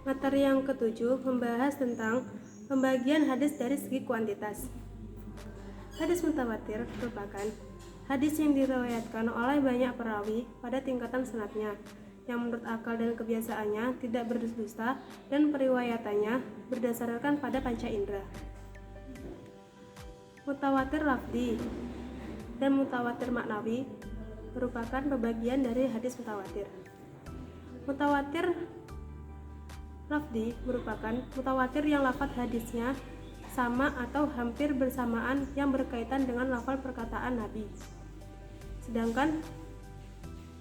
Materi yang ketujuh membahas tentang pembagian hadis dari segi kuantitas. Hadis mutawatir merupakan hadis yang diriwayatkan oleh banyak perawi pada tingkatan sanadnya, yang menurut akal dan kebiasaannya tidak berdusta dan periwayatannya berdasarkan pada panca indera. Mutawatir lafzi dan mutawatir maknawi merupakan pembagian dari hadis mutawatir. Mutawatir lafzi merupakan mutawatir yang lafaz hadisnya sama atau hampir bersamaan yang berkaitan dengan lafal perkataan Nabi. Sedangkan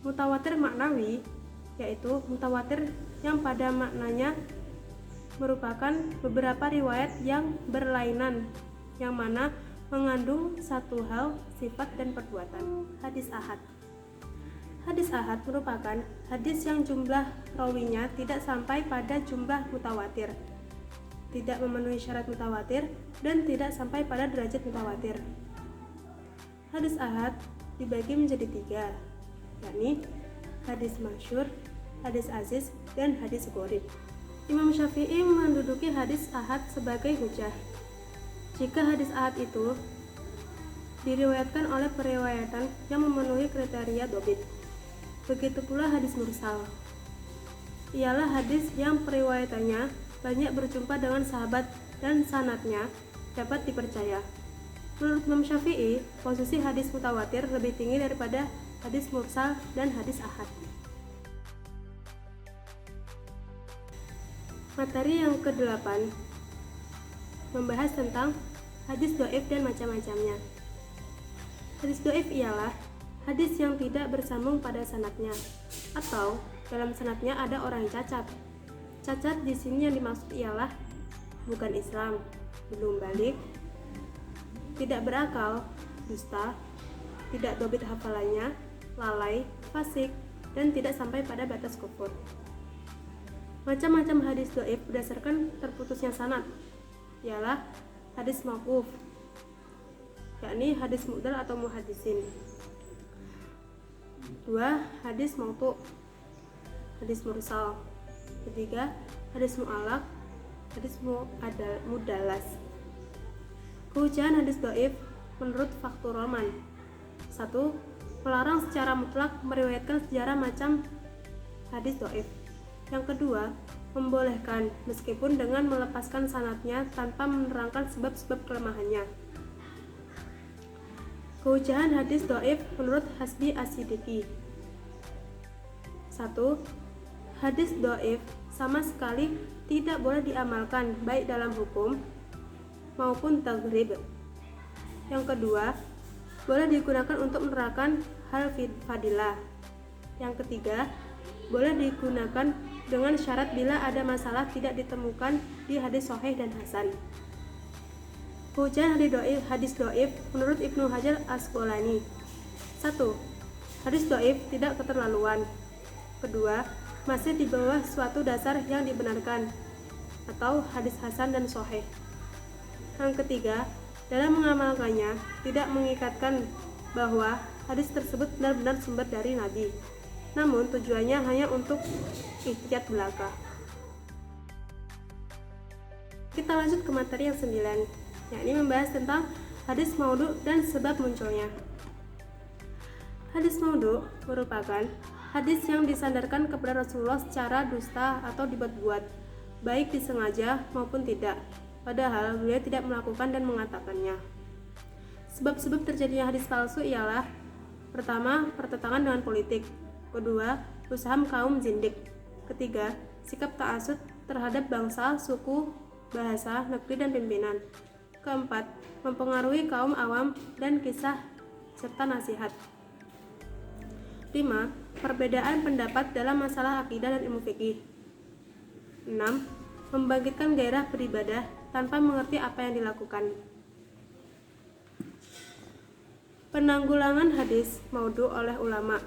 mutawatir maknawi yaitu mutawatir yang pada maknanya merupakan beberapa riwayat yang berlainan yang mana mengandung satu hal, sifat, dan perbuatan. Hadis ahad. Hadis ahad merupakan hadis yang jumlah rawinya tidak sampai pada jumlah mutawatir, tidak memenuhi syarat mutawatir, dan tidak sampai pada derajat mutawatir. Hadis ahad dibagi menjadi 3, yakni hadis masyhur, hadis aziz, dan hadis gharib. Imam Syafi'i menduduki hadis ahad sebagai hujjah jika hadis ahad itu diriwayatkan oleh periwayatan yang memenuhi kriteria dhabit. Begitu pula hadis mursal, ialah hadis yang periwayatannya banyak berjumpa dengan sahabat dan sanadnya dapat dipercaya. Menurut Imam Syafi'i, posisi hadis mutawatir lebih tinggi daripada hadis mursal dan hadis ahad. Materi yang ke-8 membahas tentang hadis dhaif dan macam-macamnya. Hadis dhaif ialah hadis yang tidak bersambung pada sanadnya, atau dalam sanadnya ada orang cacat. Cacat di sini yang dimaksud ialah bukan Islam, belum balik, tidak berakal, dusta, tidak dhabit hafalannya, lalai, fasik, dan tidak sampai pada batas kufur. Macam-macam hadis dhaif berdasarkan terputusnya sanad ialah hadis mauquf, yakni hadis mu'dal atau muhaddisin. 2. Hadis mautu', hadis mursal. 3. Hadis mu'allaq, hadis mudalas. Kehujahan hadis dhaif menurut Faktur Roman. 1. Melarang secara mutlak meriwayatkan sejarah macam hadis dhaif. Yang kedua, membolehkan meskipun dengan melepaskan sanadnya tanpa menerangkan sebab-sebab kelemahannya. Kehujahan hadis dhaif menurut Hasbi As-Siddiqi. 1. Hadis dhaif sama sekali tidak boleh diamalkan baik dalam hukum maupun taghrib. Yang kedua, boleh digunakan untuk menerangkan hal fadilah. Yang ketiga, boleh digunakan dengan syarat bila ada masalah tidak ditemukan di hadis sahih dan hasan. Kehujahan hadis dhaif menurut Ibnu Hajar Asqalani. 1. Hadis dhaif tidak keterlaluan. Kedua, masih di bawah suatu dasar yang dibenarkan, atau hadis hasan dan sahih. Yang ketiga, dalam mengamalkannya tidak mengikatkan bahwa hadis tersebut benar-benar sumber dari Nabi, namun tujuannya hanya untuk ihtiyat belaka. Kita lanjut ke materi yang 9, yakni membahas tentang hadis maudhu dan sebab munculnya. Hadis maudhu merupakan hadis yang disandarkan kepada Rasulullah secara dusta atau dibuat-buat, baik disengaja maupun tidak, padahal beliau tidak melakukan dan mengatakannya. Sebab-sebab terjadinya hadis palsu ialah: pertama, pertentangan dengan politik; kedua, usaha kaum zindik; ketiga, sikap ta'assub terhadap bangsa, suku, bahasa, negeri, dan pimpinan; keempat, mempengaruhi kaum awam dan kisah serta nasihat; 5. Perbedaan pendapat dalam masalah akidah dan ilmu fikih; 6. Membangkitkan gairah beribadah tanpa mengerti apa yang dilakukan. Penanggulangan hadis maudhu oleh ulama,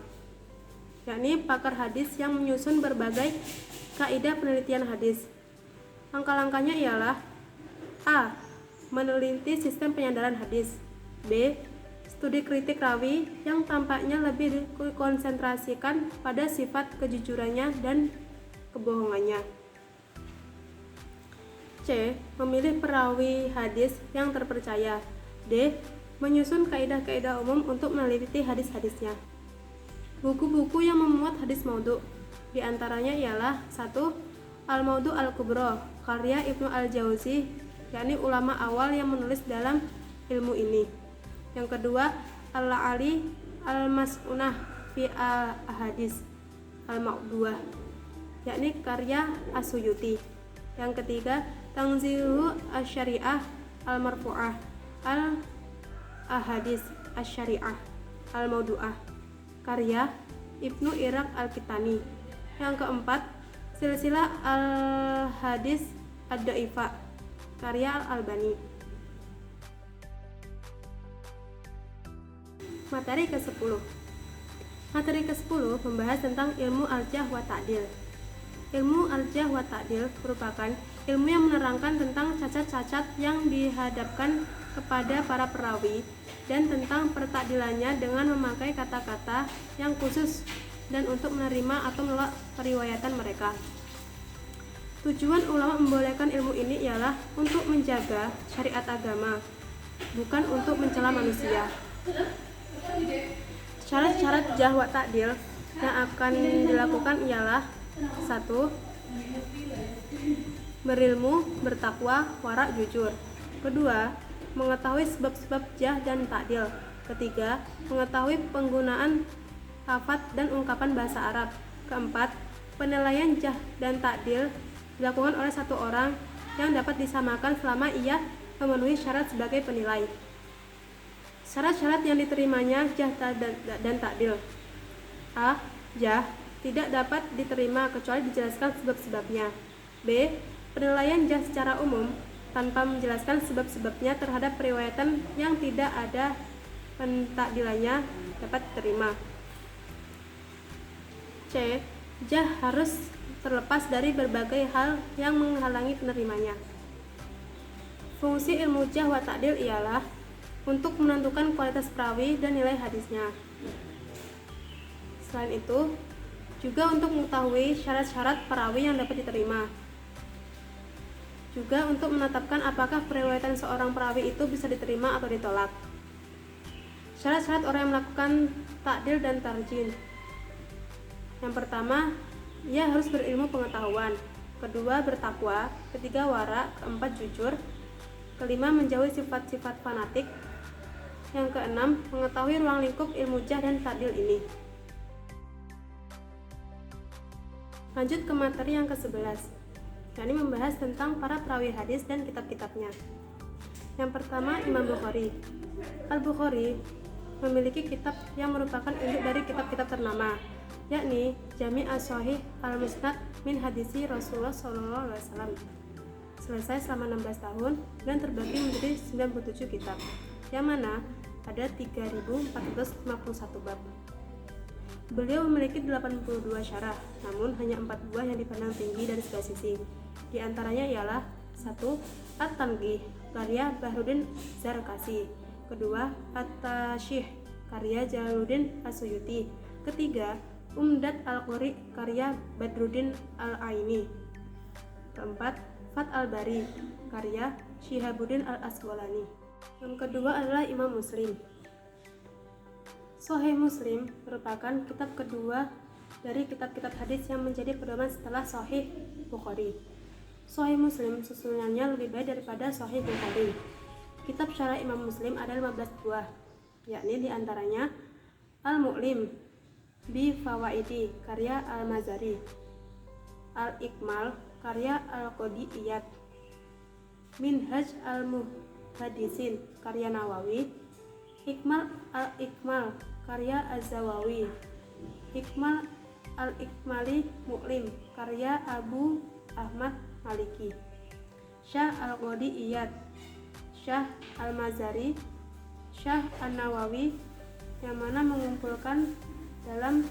yakni pakar hadis yang menyusun berbagai kaidah penelitian hadis. Langkah-langkahnya ialah: A. Meneliti sistem penyandaran hadis. B. Studi kritik rawi yang tampaknya lebih dikonsentrasikan pada sifat kejujurannya dan kebohongannya. C. Memilih perawi hadis yang terpercaya. D. Menyusun kaidah-kaidah umum untuk meneliti hadis-hadisnya. Buku-buku yang memuat hadis maudhu di antaranya ialah 1. Al-Maudhu Al-Kubra karya Ibnu Al-Jauzi, yakni ulama awal yang menulis dalam ilmu ini. Yang kedua, Al-La'ali Al-Mas'unah fi Al-Ahadis Al-Ma'duah, yakni karya As-Suyuti. Yang ketiga, Tanzilu Asy-Syari'ah Al-Marfu'ah Al-Ahadis Asy-Syari'ah Al-Maudu'ah karya Ibnu Iraq Al-Kitani. Yang keempat, Silsilah Al-Hadis Ad-Dhaifah karya Al-Albani. Materi ke-10. Materi ke-10 membahas tentang ilmu al-jarh wa ta'dil. Ilmu al-jarh wa ta'dil merupakan ilmu yang menerangkan tentang cacat-cacat yang dihadapkan kepada para perawi dan tentang pertakdilannya dengan memakai kata-kata yang khusus dan untuk menerima atau menolak periwayatan mereka. Tujuan ulama membolehkan ilmu ini ialah untuk menjaga syariat agama, bukan untuk mencela manusia. Syarat-syarat jarh wa ta'dil yang akan dilakukan ialah 1. Berilmu, bertakwa, wara, jujur. Kedua, mengetahui sebab-sebab jarh dan ta'dil. Ketiga, mengetahui penggunaan lafaz dan ungkapan bahasa Arab. Keempat, penilaian jarh dan ta'dil dilakukan oleh satu orang yang dapat disamakan selama ia memenuhi syarat sebagai penilai. Syarat-syarat yang diterimanya jarh dan ta'dil. A. Jarh tidak dapat diterima kecuali dijelaskan sebab-sebabnya. B. Penilaian jarh secara umum tanpa menjelaskan sebab-sebabnya terhadap periwayatan yang tidak ada pentakdilannya dapat diterima. C. Jarh harus terlepas dari berbagai hal yang menghalangi penerimanya. Fungsi ilmu jarh wa ta'dil ialah untuk menentukan kualitas perawi dan nilai hadisnya. Selain itu, juga untuk mengetahui syarat-syarat perawi yang dapat diterima. Juga untuk menetapkan apakah periwayatan seorang perawi itu bisa diterima atau ditolak. Syarat-syarat orang yang melakukan ta'dil dan tarjih. Yang pertama, ia harus berilmu pengetahuan. Kedua, bertakwa. Ketiga, wara. Keempat, jujur. Kelima, menjauhi sifat-sifat fanatik. Yang keenam, mengetahui ruang lingkup ilmu jarh dan ta'dil ini. Lanjut ke materi yang ke-11, yakni membahas tentang para perawi hadis dan kitab-kitabnya. Yang pertama, Imam Bukhari. Al-Bukhari memiliki kitab yang merupakan induk dari kitab-kitab ternama, yakni Jami' as-Shahih al-Musnad min hadisi Rasulullah SAW. Selesai selama 16 tahun dan terbagi menjadi 97 kitab, yang mana ada 3.451 bab. Beliau memiliki 82 syarah, namun hanya 4 buah yang dipandang tinggi dari segala sisi. Di antaranya ialah 1. At-Tanqih karya Bahruddin Zarkasi. Kedua, At-Tashih karya Jalaluddin As-Suyuti. Ketiga, Umdat Al-Qari karya Badruddin Al-Aini. Keempat, Fath al-Bari karya Syihabuddin Al-Asqalani. Yang kedua adalah Imam Muslim. Sahih Muslim merupakan kitab kedua dari kitab-kitab hadis yang menjadi pedoman setelah Sahih Bukhari. Sahih Muslim susunannya lebih baik daripada Sahih Bukhari. Kitab syarah Imam Muslim ada 15 buah, yakni diantaranya Al-Mu'lim bi Fawaidi karya Al-Mazari, Al-Ikmal karya Al-Qadi Iyad, Minhaj Al-Muhadisin karya Nawawi, Hikmal Al-Ikmal karya Az-Zawawi, Hikmal Al-Ikmali Mu'lim karya Abu Ahmad Maliki, Syah Al-Qadi Iyad, Syah Al-Mazari, Syah An-Nawawi, yang mana mengumpulkan dalam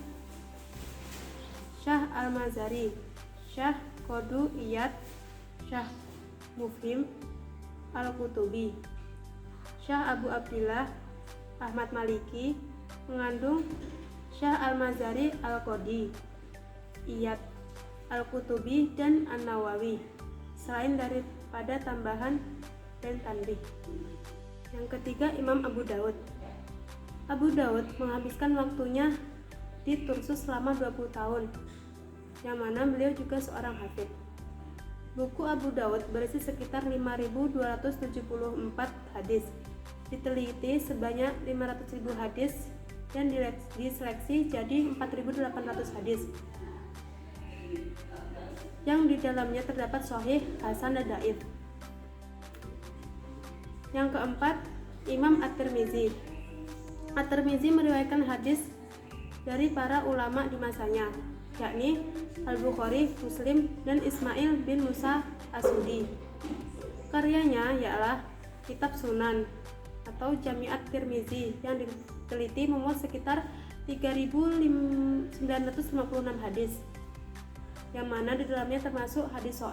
Syah Al-Mazari, Syah Qadu Iyad, Syah Mufhim Al-Qutubi, Syah Abu Abdillah Ahmad Maliki mengandung Syah Al-Mazari Al-Qadi Iyad, Al-Qutubi, dan An-Nawawi. Selain pada tambahan dan tanbih. Yang ketiga, Imam Abu Daud. Abu Daud menghabiskan waktunya di Tursus selama 20 tahun, yang mana beliau juga seorang hafid. Buku Abu Daud berisi sekitar 5.274 hadis. Diteliti sebanyak 500.000 hadis dan diseleksi jadi 4.800 hadis, yang di dalamnya terdapat sahih, hasan, dan dhaif. Yang keempat, Imam At-Tirmizi. At-Tirmizi meriwayatkan hadis dari para ulama di masanya, yakni Al-Bukhari, Muslim, dan Ismail bin Musa As-Sudi. Karyanya ialah Kitab Sunan atau Jami'at Tirmizi yang diteliti memuat sekitar 3.956 hadis, yang mana di dalamnya termasuk hadis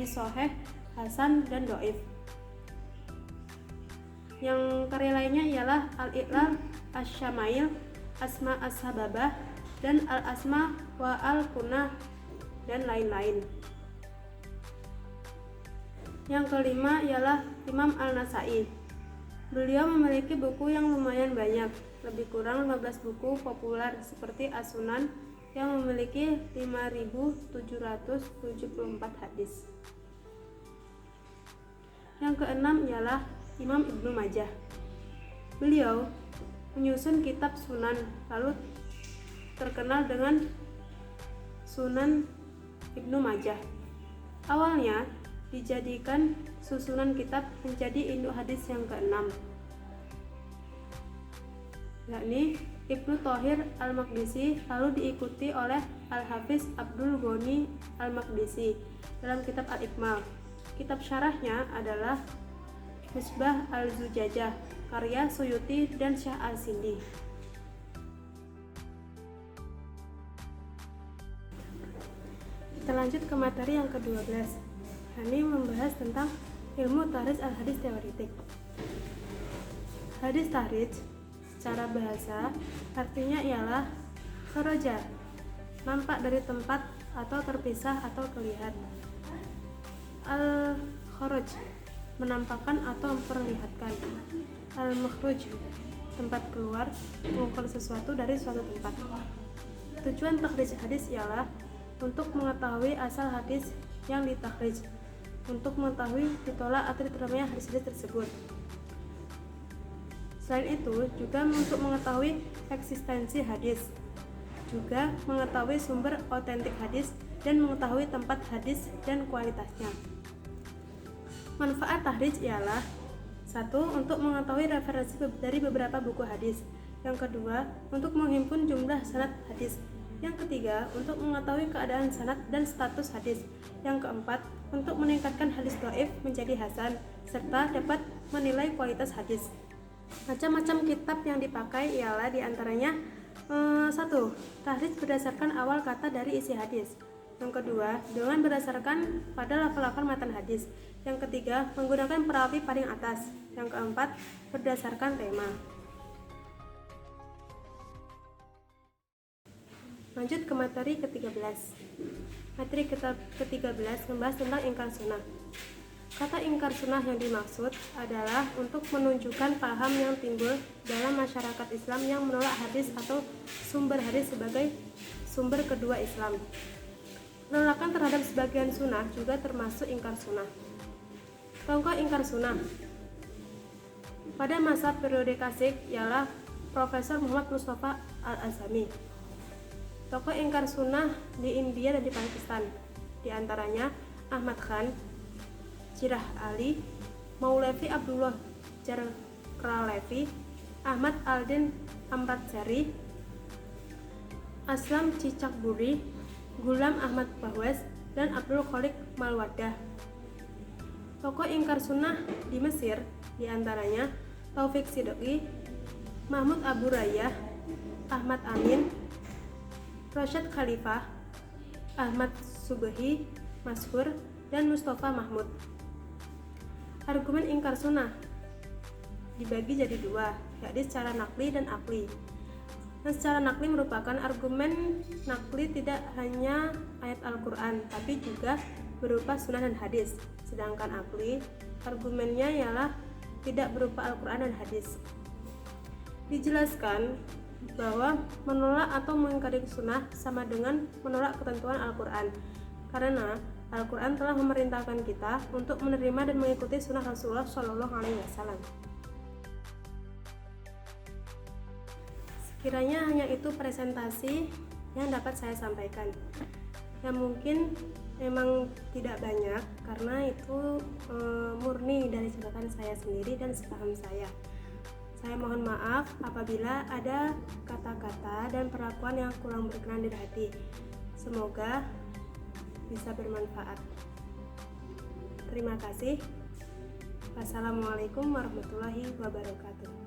sahih, hasan, dan dhaif. Yang karya lainnya ialah Al-Iqlal, Asy-Syama'il, Asma As-Sababah, dan Al-Asma wa Al-Kunah, dan lain-lain. Yang kelima ialah Imam An-Nasa'i. Beliau memiliki buku yang lumayan banyak, lebih kurang 15 buku populer seperti As-Sunan yang memiliki 5.774 hadis. Yang keenam ialah Imam Ibnu Majah. Beliau menyusun kitab Sunan, lalu terkenal dengan Sunan Ibnu Majah. Awalnya dijadikan susunan kitab menjadi induk hadis yang keenam, yakni Ibnu Thahir Al-Maqdisi, lalu diikuti oleh Al-Hafiz Abdul Ghani Al-Maqdisi dalam kitab Al-Ikmal. Kitab syarahnya adalah Misbah Al-Zujajah karya Suyuti dan Syah Al-Sindi. Kita lanjut ke materi yang ke-12. Ini membahas tentang ilmu tahrij al-hadis teoretik. Hadis tahrij secara bahasa artinya ialah kharaja, nampak dari tempat atau terpisah atau terlihat. Al-kharaj, menampakkan atau memperlihatkan. Al-makhruj, tempat keluar, mengukur sesuatu dari suatu tempat. Tujuan takhrij hadis ialah untuk mengetahui asal hadis yang ditakhrij, untuk mengetahui ditolak atau diterimanya hadis-hadis tersebut. Selain itu, juga untuk mengetahui eksistensi hadis, juga mengetahui sumber otentik hadis, dan mengetahui tempat hadis dan kualitasnya. Manfaat tahrij ialah: 1. Untuk mengetahui referensi dari beberapa buku hadis. Yang kedua, untuk menghimpun jumlah sanad hadis. Yang ketiga, untuk mengetahui keadaan sanad dan status hadis. Yang keempat, untuk meningkatkan hadis dhaif menjadi hasan, serta dapat menilai kualitas hadis. Macam-macam kitab yang dipakai ialah diantaranya 1. Tahrij berdasarkan awal kata dari isi hadis. Yang kedua, dengan berdasarkan pada lafal-lafal matan hadis. Yang ketiga, menggunakan perawi paling atas. Yang keempat, berdasarkan tema. Lanjut ke materi ke-13. Materi ke-13 membahas tentang ingkar sunnah. Kata ingkar sunnah yang dimaksud adalah untuk menunjukkan paham yang timbul dalam masyarakat Islam yang menolak hadis atau sumber hadis sebagai sumber kedua Islam. Penolakan terhadap sebagian sunnah juga termasuk ingkar sunnah. Tokoh ingkar sunnah pada masa periode Kasyif ialah Profesor Muhammad Mustafa Al-Azami. Tokoh ingkar sunnah di India dan di Pakistan, di antaranya Ahmad Khan, Jirah Ali, Maulavi Abdullah Jarralevi, Ahmad Aldin Amritsari, Aslam Cicakburi, Gulam Ahmad Bahwaz, dan Abdul Khaliq Malwadah. Tokoh ingkar sunnah di Mesir di antaranya Taufik Siddiqi, Mahmud Abu Rayyah, Ahmad Amin, Rasyad Khalifah, Ahmad Subhi, Mashhur, dan Mustafa Mahmud. Argumen ingkar sunnah dibagi jadi dua, yakni secara nakli dan akli. Dan secara nakli merupakan argumen nakli tidak hanya ayat Al-Quran, tapi juga berupa sunnah dan hadis, sedangkan akli argumennya ialah tidak berupa Al-Quran dan hadis. Dijelaskan bahwa menolak atau mengingkari sunnah sama dengan menolak ketentuan Al-Quran, karena Al-Quran telah memerintahkan kita untuk menerima dan mengikuti sunnah Rasulullah Shallallahu Alaihi Wasallam. Sekiranya hanya itu presentasi yang dapat saya sampaikan. Yang mungkin memang tidak banyak karena itu murni dari catatan saya sendiri dan sepaham saya. Saya mohon maaf apabila ada kata-kata dan perlakuan yang kurang berkenan di hati. Semoga bisa bermanfaat. Terima kasih. Wassalamualaikum warahmatullahi wabarakatuh.